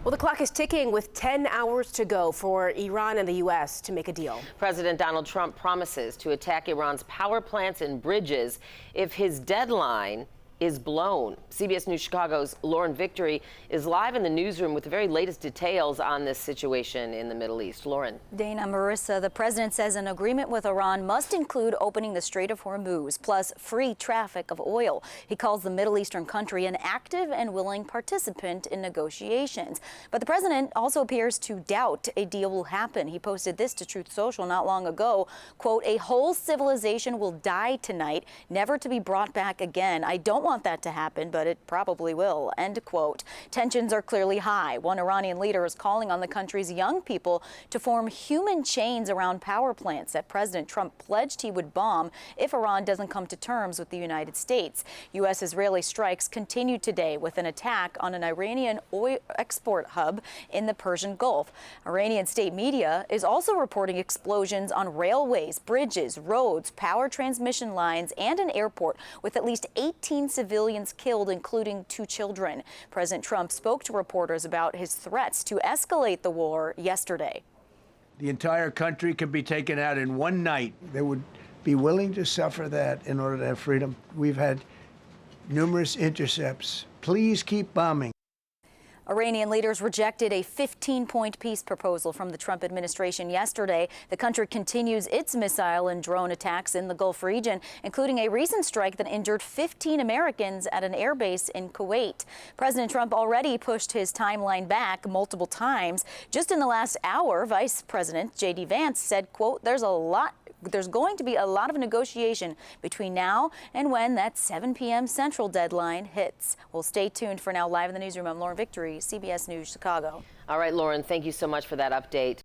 Well, the clock is ticking with 10 hours to go for Iran and the U.S. to make a deal. President Donald Trump promises to attack Iran's power plants and bridges if his deadline is blown. CBS News Chicago's Lauren Victory is live in the newsroom with the very latest details on this situation in the Middle East. Lauren. Dana, Marissa, the president says an agreement with Iran must include opening the Strait of Hormuz, plus free traffic of oil. He calls the Middle Eastern country an active and willing participant in negotiations. But the president also appears to doubt a deal will happen. He posted this to Truth Social not long ago, quote, "A whole civilization will die tonight, never to be brought back again. I don't want that to happen, but it probably will," end quote. Tensions are clearly high. One Iranian leader is calling on the country's young people to form human chains around power plants that President Trump pledged he would bomb if Iran doesn't come to terms with the United States. U.S.-Israeli strikes continue today with an attack on an Iranian oil export hub in the Persian Gulf. Iranian state media is also reporting explosions on railways, bridges, roads, power transmission lines, and an airport, with at least 18 civilians killed, including 2 children. President Trump spoke to reporters about his threats to escalate the war yesterday. The entire country can be taken out in one night. They would be willing to suffer that in order to have freedom. We've had numerous intercepts. Please keep bombing. Iranian leaders rejected a 15-point peace proposal from the Trump administration yesterday. The country continues its missile and drone attacks in the Gulf region, including a recent strike that injured 15 Americans at an airbase in Kuwait. President Trump already pushed his timeline back multiple times. Just in the last hour, Vice President J.D. Vance said, quote, there's going to be a lot of negotiation between now and when that 7 p.m. Central deadline hits. Well, stay tuned. For now, live in the newsroom, I'm Lauren Victory, CBS News Chicago. All right, Lauren, thank you so much for that update.